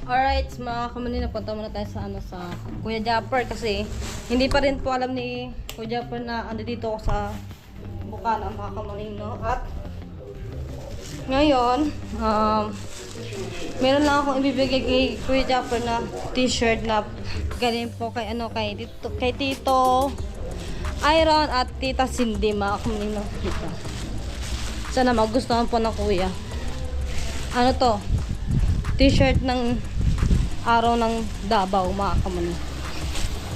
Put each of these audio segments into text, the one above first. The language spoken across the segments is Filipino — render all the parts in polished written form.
Alright, mga kamanay, napunta muna tayo sa sa Kuya Japper kasi hindi pa rin po alam ni Kuya Japper na ando dito ako sa Bukana, mga kamanay, no? At ngayon, meron lang akong ibibigay kay Kuya Japper na t-shirt na galing po kay kay Tito Iron at Tita Cindy, mga kamanay, no? Dito. Sana magustuhan po ng Kuya. Ano to? T-shirt ng araw ng Davao, mga kamanay.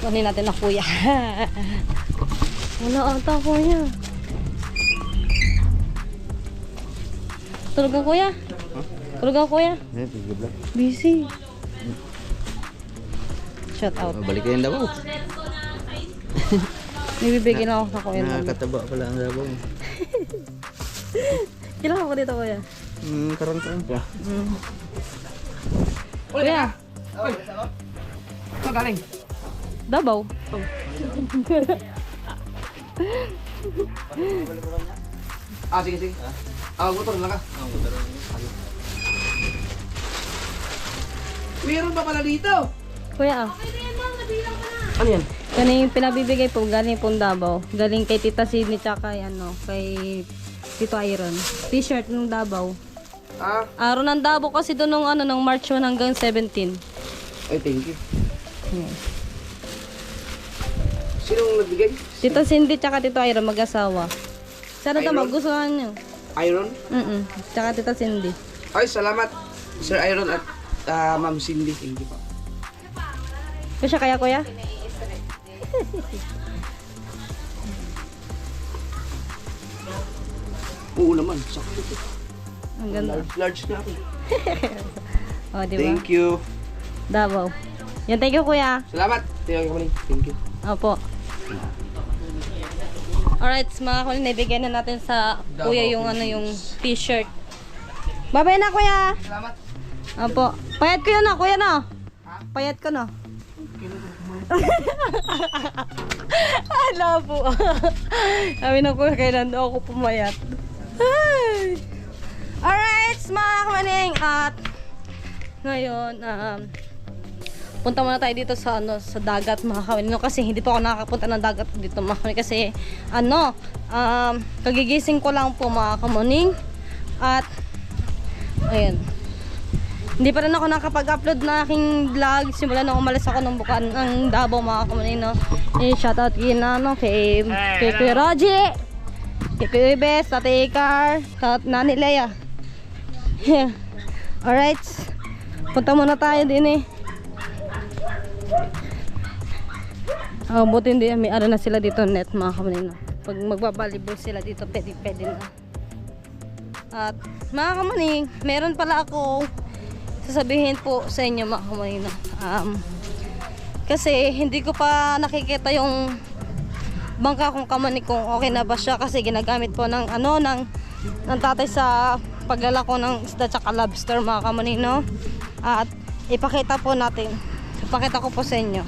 Kunin natin na Kuya. Wala ata Kuya. Tulog ang Kuya? Tulog ang Kuya? Busy. Shout out. Balik kayo yung Davao. Bibigyan ako sa Kuya. Nakakataba pala ang Davao. Kailangan ko dito Kuya. Karang-karang pa. Kuya. Oy, saan galing? Davao. Sige. Motor lang ka. Motor lang. Meron pa pala dito. Kuya. Ano yan? Kaning pinabibigay po galing pong Davao. Galing kay Tita Sidney tsaka kay Tito Iron. T-shirt ng Davao. Araw ng Davao kasi doon nung March 1 hanggang 17. Ay, thank you. Sinong nagbigay? Tito Cindy tsaka Tito Iron, mag-asawa. Sana daw Iron? magustuhan nyo. Iron? Tsaka Tita Cindy. Ay, salamat Sir Iron at Ma'am Cindy. Thank you po. Kasi kaya Kuya? Oo naman, sakto. Ang ganda. Large na ako. O, diba? Thank you. Davao. Yan, thank you Kuya. Salamat. Thank you. Opo. Alright, mga kuya, naibigyan na natin sa Kuya yung yung t-shirt. Babay na Kuya. Salamat. Opo. Payat ko yun na, Kuya na. Payat ko na. Ala po. Sabi na Kuya, kailan daw ako pumayat. Ay. Alright, mga kamaning. At ngayon, punta muna tayo dito sa sa dagat, mga kamaning. Kasi hindi pa ako nakakapunta ng dagat dito, mga kamaning. Kasi kagigising ko lang po, mga kamaning. At ayun. Hindi pa rin ako nakapag-upload na aking vlog simula nung umalis ako ng Bukana ng Davao, mga kamaning, no. Shoutout kay Kuya Raji, kay Kuya Ibes, Tate Icar, Nani Leia. Alright, punta muna tayo din buti hindi may na sila dito net, mga kamaning, no. Pag magbabalibol sila dito pwede na. At mga kamaning, meron pala ako sasabihin po sa inyo, mga kamaning, no. Kasi hindi ko pa nakikita yung bangka kong kamaning kung okay na ba siya, kasi ginagamit po ng tatay sa paglalako ng isda tsaka lobster, mga kamaning, no. At ipakita ko po sa inyo.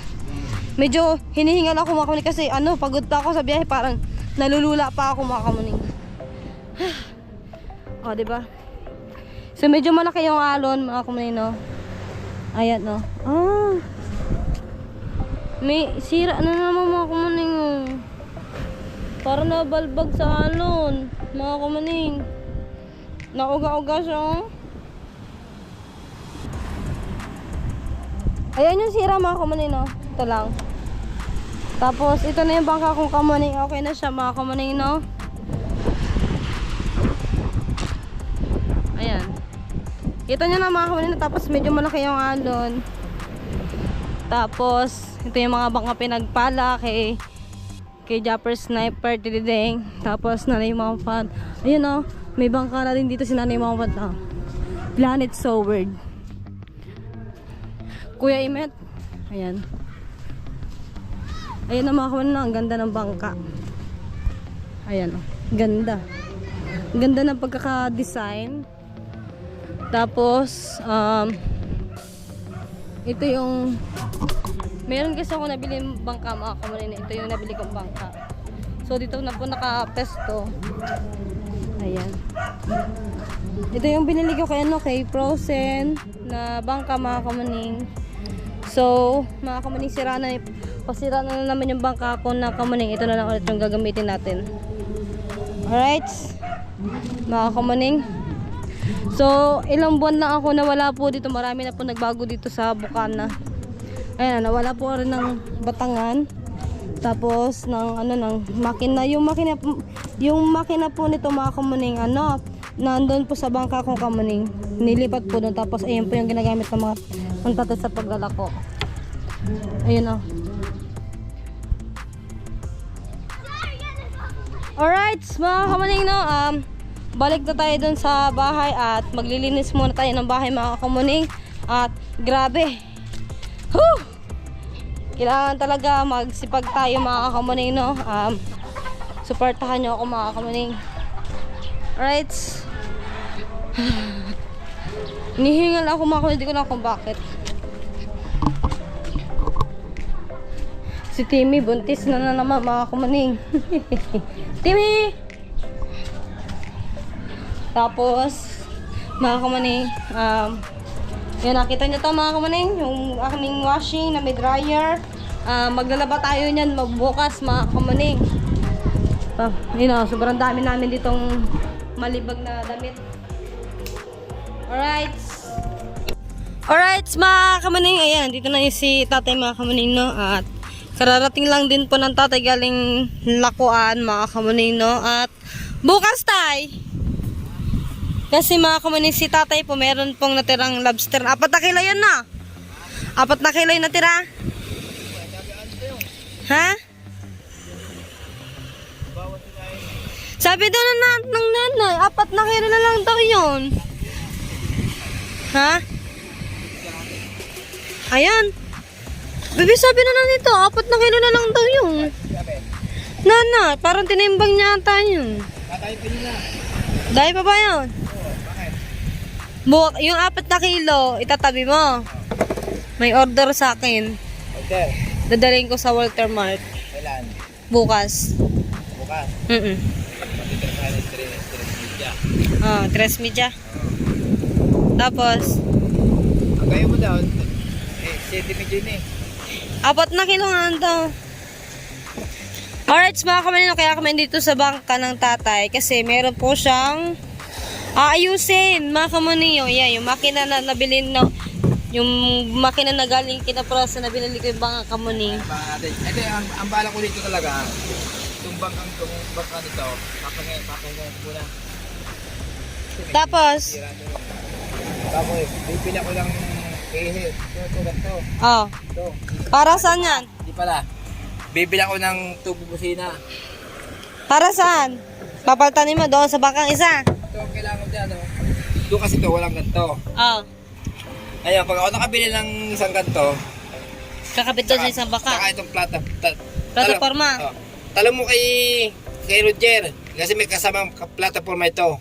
Medyo hinihingal ako, mga kamaning, kasi pagod pa ako sa biyahe, parang nalulula pa ako, mga kamaning. O, diba? So medyo malaki yung alon, mga kamaning, no. Ayan, no. May sira na naman, mga kamaning, parang nabalbag sa alon, mga kamaning. Nauga-uga siya. Ayan yung sira, mga kamaning, no. Ito lang. Tapos ito na yung bangka kong kamaning. Okay na siya, mga kamaning, no. Ayan. Kita nyo na, mga kamaning, no. Tapos medyo malaki yung alon. Tapos ito yung mga bangka pinagpala kay Japper Sniper Tidideng. Tapos Nanay Mampad. Ayun, no. May bangka na rin dito si Nanay Mampad, no. Planet Soward. Kuya Imet. Ayan. Ayan na, mga kamaning, no. Ang ganda ng bangka. Ayan, no. Ganda. Ganda ng pagkaka-design. Tapos ito yung meron kasi ako nabili bangka, mga kamaning. Ito yung nabili kong bangka. So dito na po naka-pesto. Ayan. Ito yung binili ko kay Frozen. na bangka mga kamaning. So, mga kamaning, pasira na naman yung bangka ko na kamaning. Ito na lang ulit yung gagamitin natin. Alright, mga kamaning. So, ilang buwan lang ako nawala po dito. Marami na po nagbago dito sa Bukana. Ayan, nawala po rin ng batangan. Tapos, ng makina. Yung makina po nito mga kamaning, nandun po sa bangka kong kamaning. Nilipat po doon. Tapos, ayun po yung ginagamit ng mga tatay sa paglalako. Ayun o. Alright, mga kamaning, no? Balik na tayo dun sa bahay at maglilinis muna tayo ng bahay, mga kamaning. At grabe. Whew! Kailangan talaga magsipag tayo, mga kamaning, no? Suportahan nyo ako, mga kamaning. Alright. Nihingal ako, mga kamaning. Hindi ko na kung bakit. Si Timmy, buntis na naman, mga kamaning. Timmy! Tapos, mga kamaning, yan, nakita nyo to, mga kamaning, yung aking washing na may dryer. Maglalaba tayo niyan magbukas, mga kamaning. Yun o, sobrang dami namin ditong malibag na damit. Alright. Alright, mga kamaning, ayan, dito na yung si tatay, mga kamaning, no? At kararating lang din po ng tatay galing lakuan, mga kamaning, no? At bukas tay, kasi mga kamaning, si tatay po meron pong natirang lobster. 4 na kilo yan na. 4 na kilo yung natira. Ha? Sabi daw ng nanay, 4 na kilo na lang daw yun. Ha? Ayan. Baby, sabi na nito, 4 na kilo na lang daw yun. Nana, parang tinimbang niya ata yun. Dahil pa ba yun? Yung 4 na kilo, itatabi mo. May order sa akin. Order? Dadalhin ko sa Walter Mart. Kailan? Bukas. Bukas? Matitrasahan ng 3 media. 3 media. Tapos? Ang gaya mo daw, 7 media yun 4 na kilo nga daw. Alright, mga kamanin, kaya kami dito sa bangka ng tatay kasi meron po siyang aayusin, mga kamanin. Yung makina na nabili na, yung makina na galing kinaprasa na binili ko yung bangka kamanin. Ito, ang bala ko dito talaga, itong bangka nito, papangay muna. Tapos? Tapos, bibili ko lang ito, ganito. Oh. Ito. Para saan yan? Hindi pala. Bibili ako ng tubo busina. Para saan? Papaltanin mo doon sa bangkang isa? Ito ang kailangan ko dyan. Doon kasi ito, walang ganito. Oh. Ayun, pag ako nakabili ng isang ganito, Kakabit doon sa isang bangka. saka itong Plataforma. Talo mo kay Roger. Kasi may kasamang plataforma ito.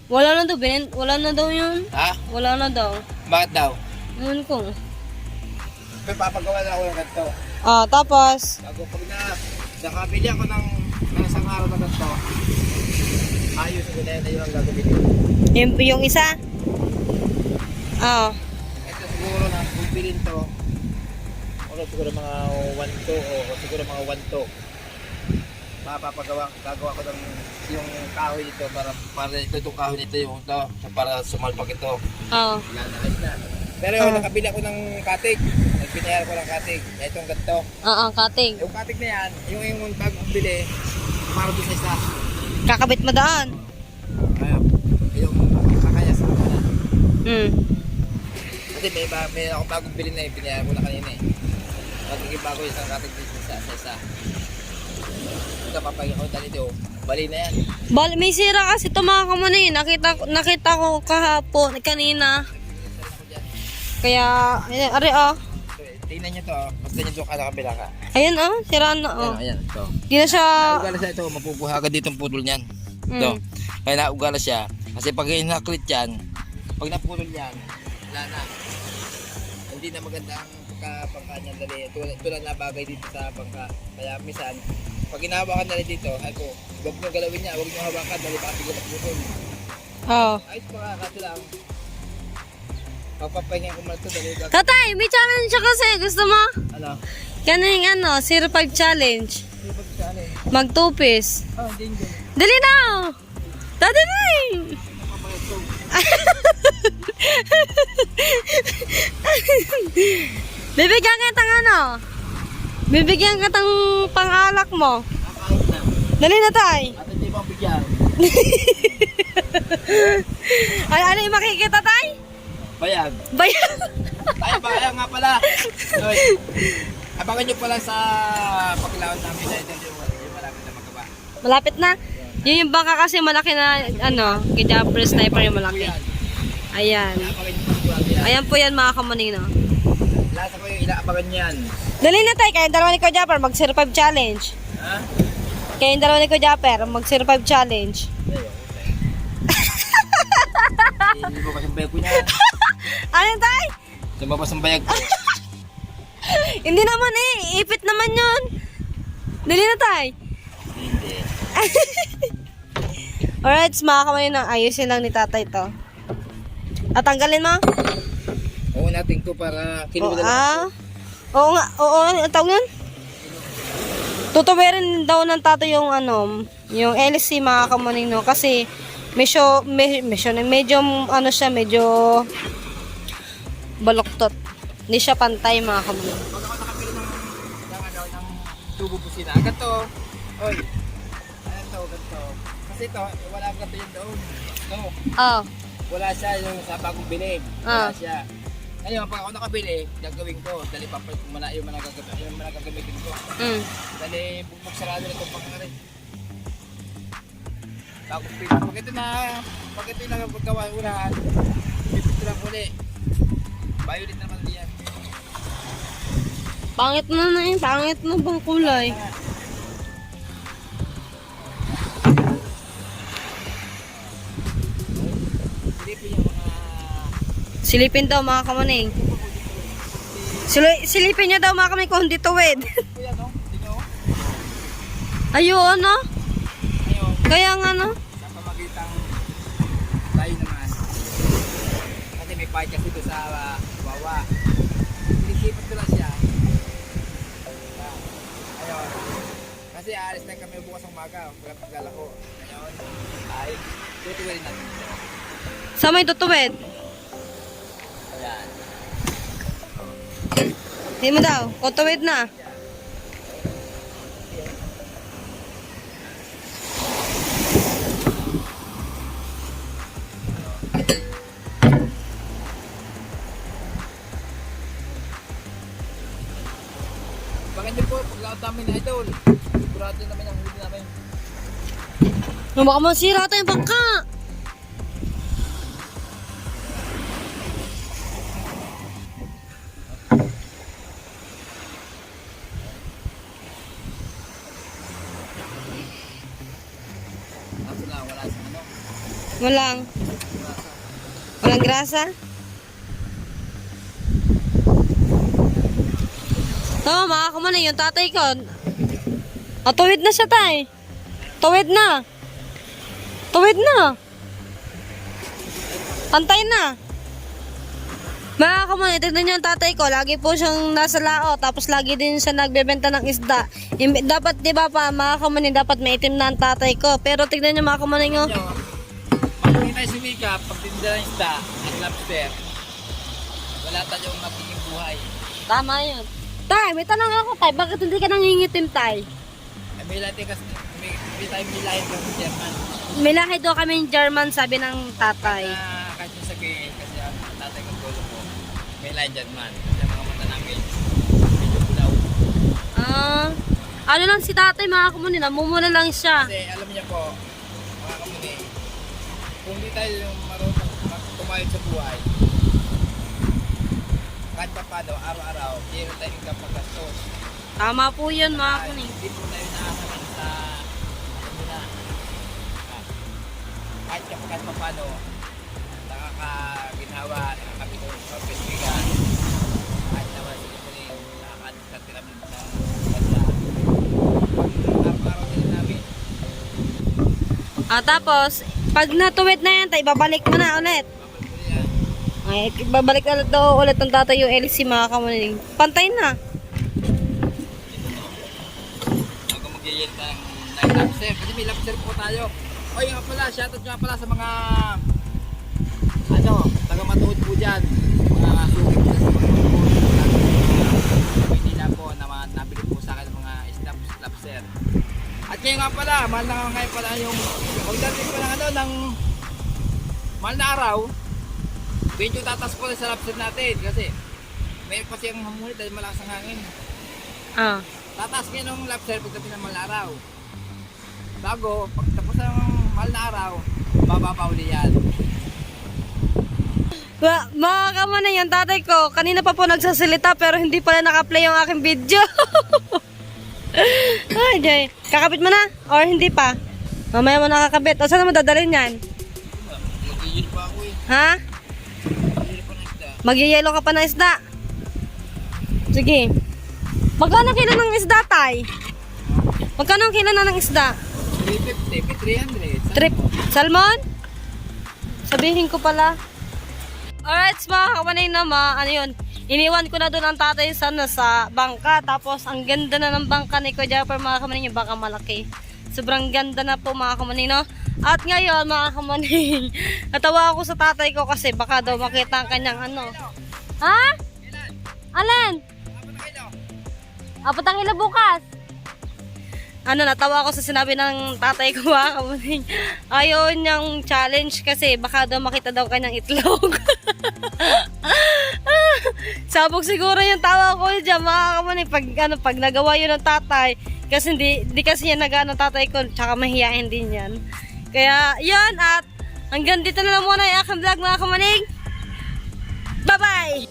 Wala na daw, wala na daw yun. Ha? Wala na daw. Bakit daw? Yun ko. May papagawa na ako ng ganito. Tapos? Pag nakabili ako ng isang araw na ganito, ayos ko na yun ang gagawin ko. Yung isa? Ito siguro na kung bilhin to, siguro mga 1-2 o siguro mga 1-2. Gagawa ko ng yung kahoy nito para itong kahoy nito yung ito para sumalpak ito. Ayos na. Pero nakabili ako ng katig. Nagpinayar ko ng katig. Itong ganito. Kating. Yung katig na yan, yung bagong bili, para doon sa isa. Kakabit mo daan. Yung kakaya sa kanila. Kasi may akong bagong bili na pinayar ko na kanina Magiging bago yung isang katig dito sa isa. Ito papagyan ko dito. Bali na yan. May sira kasi ito, mga kamanin. Nakita ko kahapon, kanina. Kaya, ari Tingnan nyo to, basta nyo doon ka nakabila ka. Ayan siraan na Ayan, ito. Di na siya. Naugala siya ito, mapupuha agad dito ang putol niyan. Ito. Kaya naugala siya. Kasi pag hinaklit yan, pag naputol yan, wala na. Hindi na maganda ang pagkapangka niyan dali. Ito lang nabagay dito sa bangka. Kaya minsan, pag hinahawakan na rin dito, ako, huwag nyo galawin niya, huwag nyo hawakan, dali baka bigla magputol. Ayos pa ka, kasi lang. Papapahinga ko muna ito. Dali ka. Tatay, may challenge siya kasi. Gusto mo? Ano? Kaning 05 challenge. Hindi ba sa ano eh? Mag-2-piece. Hindi. Dali na! Dali na! Bibigyan kita ng ano? Bibigyan kita ng pang-alak mo. Nakakain na. Dali na, tay. At hindi pa bigyan. Ano yung makikita, tay? Bayag. Bayan. Ay, bayag nga pala. Oy. Abangan nyo pala sa paglawan namin na ito yung malapit na magkaba. Malapit na. Yun yung bangka kasi malaki na, kay Jumper Sniper yung malaki. Ayan. Abangan nyo pala yan. Ayan po yan mga kamunino. Lasa ko yung inaabangan yan. Dali na, tay. Kayong dalawa ni Kuya Jumper, mag-05 challenge. Ha? Kayong dalawa ni Kuya Jumper, mag-05 challenge. Hindi ba kasang bayag ko niya? Ano, tay? Lumabas ang bayag ko. Hindi naman ipit naman yun. Dali na, tay. Hindi. Alright, mga kamunino, ayusin lang ni tatay to. Tatanggalin mo? Oo natin to para Oo, kinuha lang. Oo nga, oo, ang tawag nun? Tutuwirin daw ng tato yung yung LC mga kamunino kasi medyo baloktot. Hindi siya pantay mga kamunino. Pag ako nakapili ng tubo busina. Ganito. Oy. Ganito. Kasi ito, wala ang ganito yun doon. No. Oh, Wala siya yung sa bagong bili. Ah. Wala siya. Ngayon, pag ako nakabili, gagawin ko. Dali pa pa yung mga gagamitin ko. Dali, bubuksarado na itong pangarin. Bagong pili. Pag ito na paggawa unahan, ito lang uli. Violet naman diyan. pangit na bang kulay? Silipin yung mga... Silipin daw mga kamuning. Silipin niya daw mga kamuning kung hindi tuwid. Kuya, no? Hindi nyo? Ayun, Ngayon, Kaya nga, sa pamagitang tayo naman. Kasi may part kasi ito sa wawa. Sinisipat ko lang siya. Ayun. Kasi aalis na kami bukas ng umaga. Wala paglalako. Ngayon, ay tutuwalin natin ito. Sa may tutuwid. Ayan. Hindi mo daw, kung tuwid na. Bakit niyo po, paglaot namin na idol. Sigurado namin ang huli namin. Baka masira tayong bangka. Kaso lang, wala sa ano. Walang grasa. Oo, mga kamunay, yung tatay ko. Tuwid na siya, tay. Tuwid na. Pantay na. Mga kamunay, tignan niyo yung tatay ko. Lagi po siyang nasa lao. Tapos lagi din siya nagbebenta ng isda. Dapat, di ba pa, mga kamunay, dapat may itim na ang tatay ko. Pero tignan niyo mga kamunay ngo. Pag hindi tayo sumikap, pag tinda ng isda at lobster, wala tayong mapiging buhay. Tama yun. Tay, may tanong ako, tay. Bakit hindi ka nangingitim, tay? May lahat kasi, may tayo may lahat ng German. May lahi daw kami German, sabi ng tatay. Na kahit yung sabihin, kasi ang tatay kong gulo ko, may lahat German. Kasi ang mga mata namin, medyo bulaw. Ano lang si tatay, mga kamunin, namumula lang siya. Kasi alam niya po, mga kamuni, kung di tayo yung marunong tumayod sa buhay, kahit pa paano, araw-araw, meron tayong kapag-gastos. Tama po yun, mga kamunin. Hindi po tayo nakasaman sa ano na. Kahit pa paano, nakakaginhawa, nakakabito sa pesigan. Kahit naman sa kamuni, nakakadiskarte namin sa bansa. Araw-araw din namin. Tapos, pag natuwid na yan, tay, babalik mo na ulit. Babalik ko yan. Ay, babalik ulit daw ulit ng tatay yung LC mga kamaning. Pantay na. Bago mag-yell tayong night lobster. Kasi may lobster po tayo. O nga pala, shoutout nga pala sa mga taga-matuod po dyan. Mga suki po sa mga hindi na po naman nabili po sa akin ng mga lobster. At ngayon nga pala, mahal na ngayon pala yung pagdating ko ng ng mahal na araw. Medyo tatas po sa lobster natin kasi may kasi ang hamuli dahil malakas ang hangin. Ah. Tatas ngayon ng lobster pagdating ng mahal na araw. Bago, pagtapos ng mahal na araw, bababa uli yan. Mga kamaning, yung tatay ko, kanina pa po nagsasalita pero hindi pala naka-play yung aking video. Ay, Jay. Kakabit mo na? Or hindi pa? Mamaya mo nakakabit. O saan mo dadalhin yan? Mag-iil pa ako eh. Ha? Mag-iil pa ng isda. Magyayelo ka pa ng isda? Sige. Magkano kilo ng isda, tay? Magkano ang kilo na ng isda? 350, 300. Trip. Salmon? Sabihin ko pala. Alright, mga kamanay naman, ano yun, iniwan ko na doon ang tatay sana sa bangka. Tapos, ang ganda na ng bangka ni Kuya Japper, mga kamanay, yung bangka malaki. Sobrang ganda na po, mga kamanay, no? At ngayon, mga kamanay, natawa ako sa tatay ko kasi baka daw makita ang kanyang ano. Ha? Alin? Apat ang ilo bukas. Ano, natawa ako sa sinabi ng tatay ko, mga kamuning. Ayaw niyang challenge kasi baka daw makita daw kanyang itlog. Sabog siguro yung tawa ko dyan, mga kamuning. Pag nagawa yun ng tatay, kasi hindi kasi yan nagano tatay ko, tsaka mahihain din yan. Kaya, yun, at hanggang dito na lang muna yung aking vlog, mga kamuning. Bye-bye!